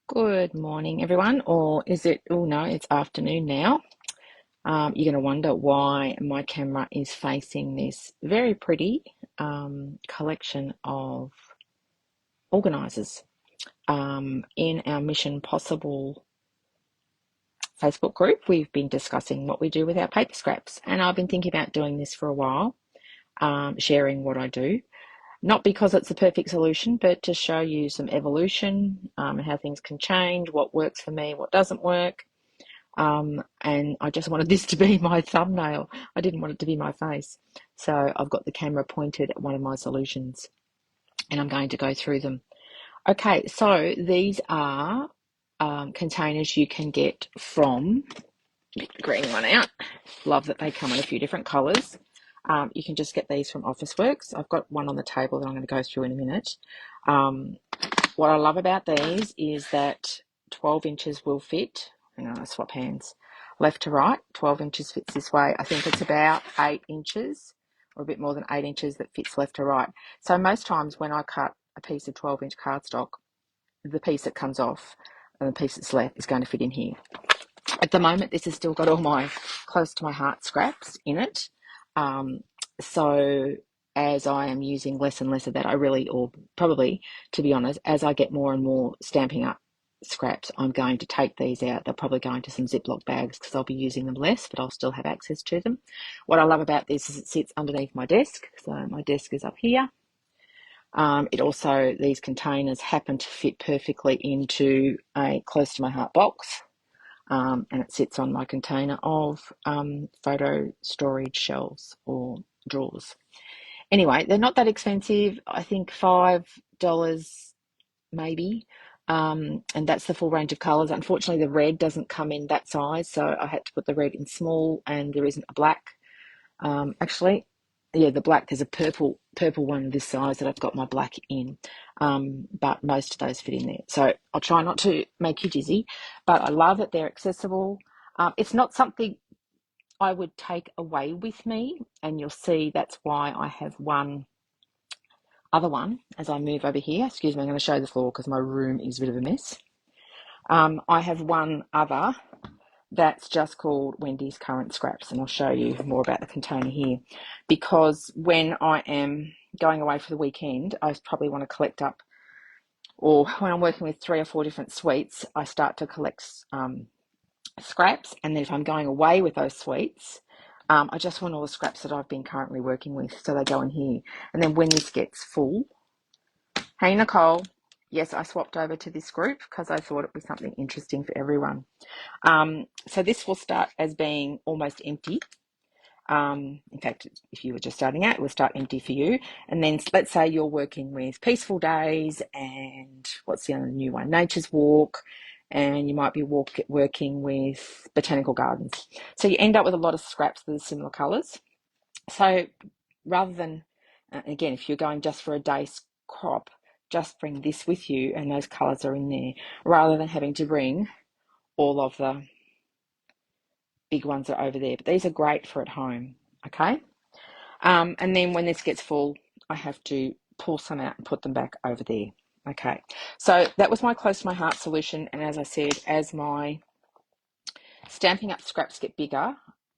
Good morning, everyone. Or is it? Oh, no, it's afternoon now. You're going to wonder why my camera is facing this very pretty collection of organisers. In our Mission Possible Facebook group, we've been discussing what we do with our paper scraps, and I've been thinking about doing this for a while, sharing what I do. Not because it's a perfect solution, but to show you some evolution and how things can change, what works for me, what doesn't work. And I just wanted this to be my thumbnail. I didn't want it to be my face. So I've got the camera pointed at one of my solutions and I'm going to go through them. Okay, so these are containers you can get from, get the green one out. Love that they come in a few different colours. You can just get these from Officeworks. I've got one on the table that I'm going to go through in a minute. What I love about these is that 12 inches will fit. Hang on, I swap hands. Left to right, 12 inches fits this way. I think it's about 8 inches or a bit more than 8 inches that fits left to right. So most times when I cut a piece of 12-inch cardstock, the piece that comes off and the piece that's left is going to fit in here. At the moment, this has still got all my close to my heart scraps in it. So as I am using less and less of that, or probably, to be honest, as I get more and more Stampin' Up scraps, I'm going to take these out. They'll probably go into some Ziploc bags because I'll be using them less, but I'll still have access to them. What I love about this is it sits underneath my desk. So my desk is up here. These containers happen to fit perfectly into a close to my heart box. And it sits on my container of photo storage shelves or drawers. Anyway, they're not that expensive. I think $5 maybe. And that's the full range of colours. Unfortunately, the red doesn't come in that size, so I had to put the red in small, and there isn't a black. The black, there's a purple one this size that I've got my black in, but most of those fit in there. So I'll try not to make you dizzy, but I love that they're accessible. It's not something I would take away with me, and you'll see that's why I have one other one as I move over here. Excuse me, I'm going to show the floor because my room is a bit of a mess. I have one other that's just called Wendy's Current Scraps, and I'll show you more about the container here, because when I am going away for the weekend, I probably want to collect up, or when I'm working with 3 or 4 different suites, I start to collect scraps, and then if I'm going away with those suites, I just want all the scraps that I've been currently working with, so they go in here. And then when this gets full, hey Nicole, yes, I swapped over to this group because I thought it was something interesting for everyone. So this will start as being almost empty. In fact, if you were just starting out, it will start empty for you. And then let's say you're working with Peaceful Days and what's the other new one? Nature's Walk, and you might be working with Botanical Gardens. So you end up with a lot of scraps that are similar colours. So rather than, again, if you're going just for a day's crop, just bring this with you and those colours are in there, rather than having to bring all of the big ones are over there. But these are great for at home, okay? And then when this gets full, I have to pull some out and put them back over there. Okay, so that was my close to my heart solution. And as I said, as my Stampin' Up scraps get bigger,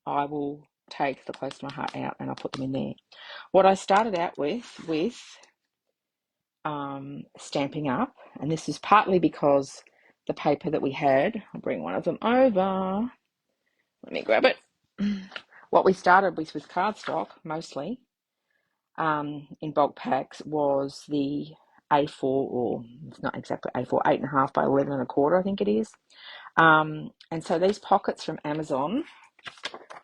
I will take the close to my heart out and I'll put them in there. What I started out with Stampin' Up, and this is partly because the paper that we had, I'll bring one of them over. Let me grab it. What we started with cardstock mostly, in bulk packs, was the A4, or it's not exactly A4, 8.5 by 11.25, I think it is. And so these pockets from Amazon,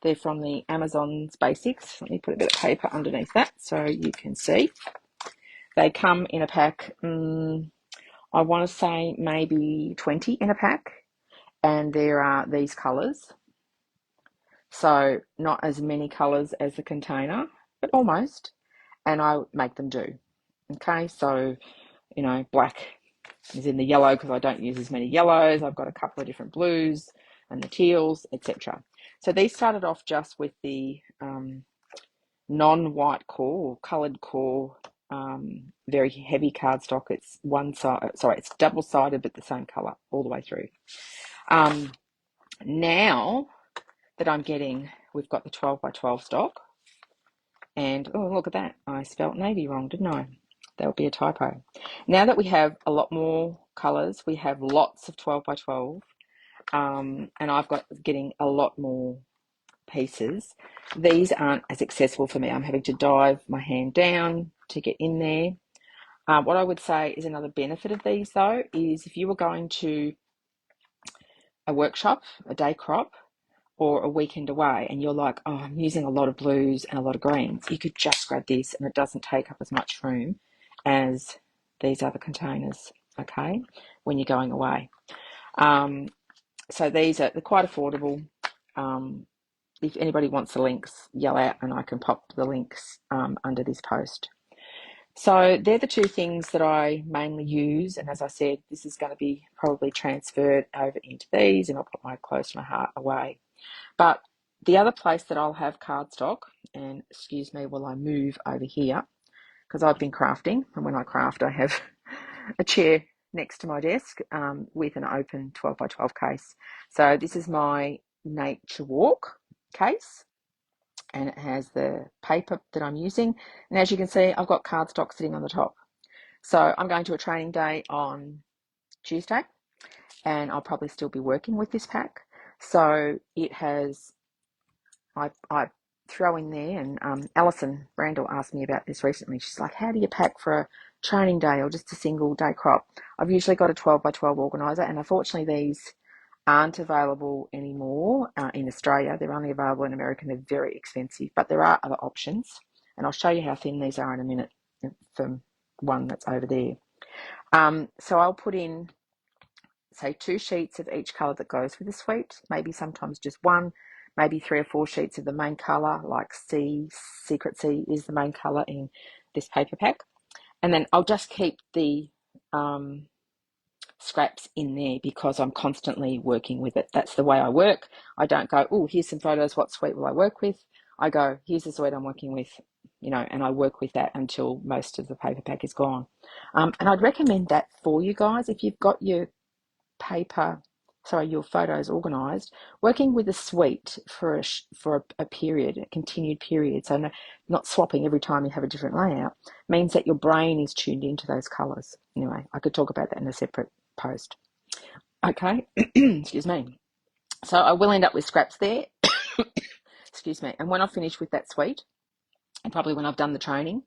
they're from the Amazon's Basics. Let me put a bit of paper underneath that so you can see. They come in a pack, I want to say maybe 20 in a pack, and there are these colours. So not as many colours as the container, but almost. And I make them do. Okay, so, black is in the yellow because I don't use as many yellows. I've got a couple of different blues and the teals, etc. So these started off just with the non-white core or coloured core very heavy cardstock. It's one side, sorry, it's double-sided, but the same color all the way through. Now that I'm getting, we've got the 12 by 12 stock, and oh, look at that, I spelt navy wrong, didn't I? That would be a typo. Now that we have a lot more colors, we have lots of 12 by 12, and I've got getting a lot more pieces. These aren't as accessible for me. I'm having to dive my hand down to get in there. What I would say is another benefit of these, though, is if you were going to a workshop, a day crop, or a weekend away, and you're like, oh, I'm using a lot of blues and a lot of greens, you could just grab this and it doesn't take up as much room as these other containers, okay, when you're going away. So these are, they're quite affordable. If anybody wants the links, yell out and I can pop the links under this post. So they're the two things that I mainly use, and as I said, this is going to be probably transferred over into these, and I'll put my close to my heart away. But the other place that I'll have cardstock, and excuse me while I move over here, because I've been crafting, and when I craft I have a chair next to my desk with an open 12 by 12 case. So this is my Nature Walk case, and it has the paper that I'm using, and as you can see, I've got cardstock sitting on the top. So I'm going to a training day on Tuesday, and I'll probably still be working with this pack. So it has, I throw in there, and Alison Brandel asked me about this recently. She's like, how do you pack for a training day or just a single day crop? I've usually got a 12 by 12 organiser, and unfortunately these aren't available anymore in Australia. They're only available in America, and they're very expensive, but there are other options, and I'll show you how thin these are in a minute from one that's over there. So I'll put in, say, 2 sheets of each colour that goes with the suite, maybe sometimes just one, maybe 3 or 4 sheets of the main colour, like Secret Sea is the main colour in this paper pack, and then I'll just keep the scraps in there because I'm constantly working with it. That's the way I work. I don't go, oh, here's some photos, what suite will I work with? I go, here's the suite I'm working with, and I work with that until most of the paper pack is gone. And I'd recommend that for you guys if you've got your your photos organised, working with a suite for a period, a continued period, so not swapping every time you have a different layout, means that your brain is tuned into those colours. Anyway, I could talk about that in a separate post. Okay, excuse me. So I will end up with scraps there. Excuse me. And when I finish with that suite, and probably when I've done the training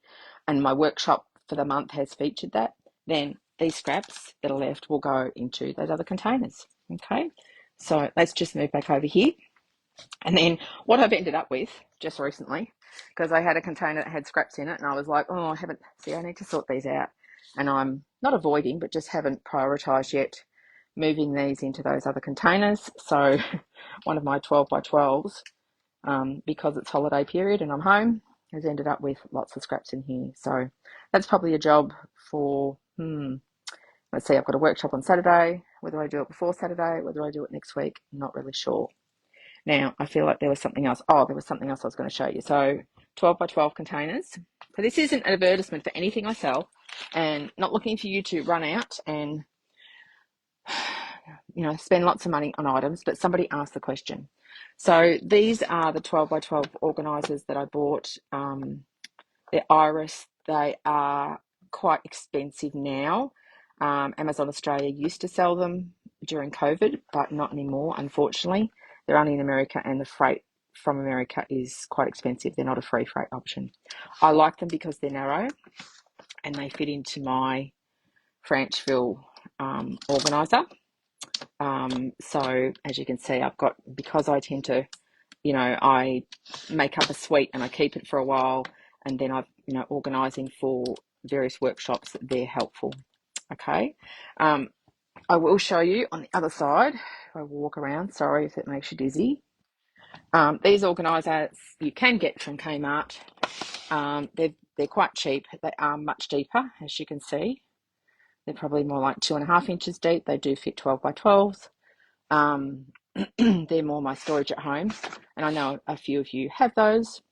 and my workshop for the month has featured that, then these scraps that are left will go into those other containers. Okay, so let's just move back over here. And then what I've ended up with just recently, because I had a container that had scraps in it, and I was like, oh, I need to sort these out. And I'm not avoiding, but just haven't prioritised yet moving these into those other containers. So one of my 12 by 12s, because it's holiday period and I'm home, has ended up with lots of scraps in here. So that's probably a job for, let's see, I've got a workshop on Saturday. Whether I do it before Saturday, whether I do it next week, I'm not really sure. Now, I feel like there was something else. Oh, there was something else I was going to show you. So 12 by 12 containers. So this isn't an advertisement for anything I sell, and not looking for you to run out and, spend lots of money on items, but somebody asked the question. So these are the 12 by 12 organisers that I bought. They're Iris. They are quite expensive now. Amazon Australia used to sell them during COVID, but not anymore, unfortunately. They're only in America, and the freight from America is quite expensive. They're not a free freight option. I like them because they're narrow and they fit into my Franchville organiser. So as you can see, because I tend to, I make up a suite and I keep it for a while, and then I've, organising for various workshops, they're helpful. Okay. I will show you on the other side. I will walk around. Sorry if it makes you dizzy. These organisers you can get from Kmart. They're quite cheap. They are much deeper, as you can see. They're probably more like 2.5 inches deep. They do fit 12 by 12s. They're more my storage at home, and I know a few of you have those.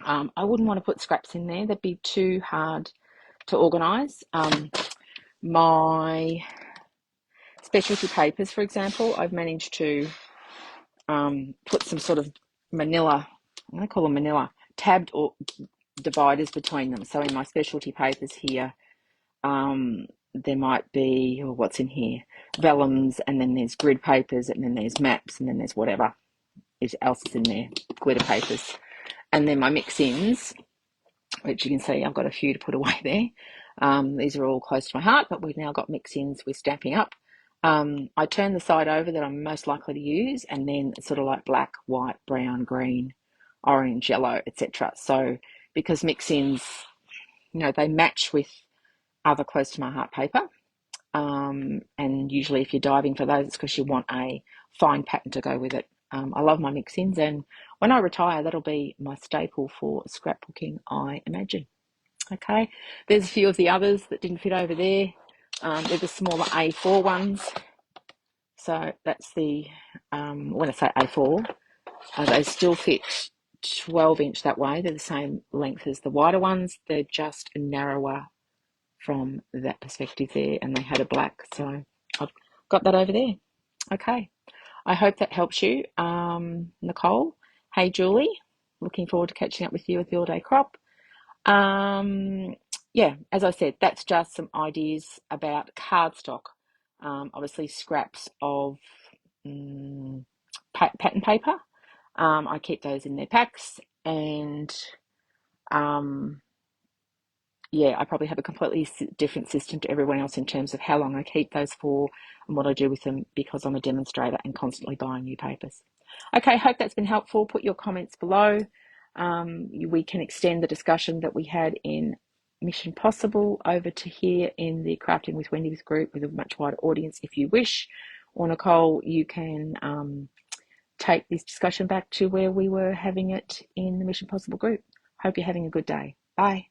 I wouldn't want to put scraps in there. They'd be too hard to organise. My specialty papers, for example, I've managed to put some sort of manila, I'm going to call them manila, tabbed or dividers between them. So in my specialty papers here, there might be, or what's in here, vellums, and then there's grid papers, and then there's maps, and then there's whatever else is in there, glitter papers. And then my mix-ins, which you can see I've got a few to put away there. These are all close to my heart, but we've now got mix-ins with Stampin' Up. I turn the side over that I'm most likely to use, and then it's sort of like black, white, brown, green, orange, yellow, etc. So because mix-ins, you know, they match with other close to my heart paper. And usually if you're diving for those, it's because you want a fine pattern to go with it. I love my mix-ins, and when I retire, that'll be my staple for scrapbooking, I imagine. Okay, there's a few of the others that didn't fit over there. They're the smaller A4 ones. So that's the, when I say A4, they still fit 12-inch that way. They're the same length as the wider ones. They're just narrower from that perspective there, and they had a black. So I've got that over there. Okay. I hope that helps you, Nicole. Hey, Julie. Looking forward to catching up with you at the All Day Crop. Yeah, as I said, that's just some ideas about cardstock. Obviously, scraps of pattern paper. I keep those in their packs, and yeah, I probably have a completely different system to everyone else in terms of how long I keep those for and what I do with them, because I'm a demonstrator and constantly buying new papers. Okay, hope that's been helpful. Put your comments below. We can extend the discussion that we had in Mission Possible over to here in the Crafting with Wendy's group with a much wider audience if you wish. Or Nicole, you can take this discussion back to where we were having it in the Mission Possible group. Hope you're having a good day. Bye.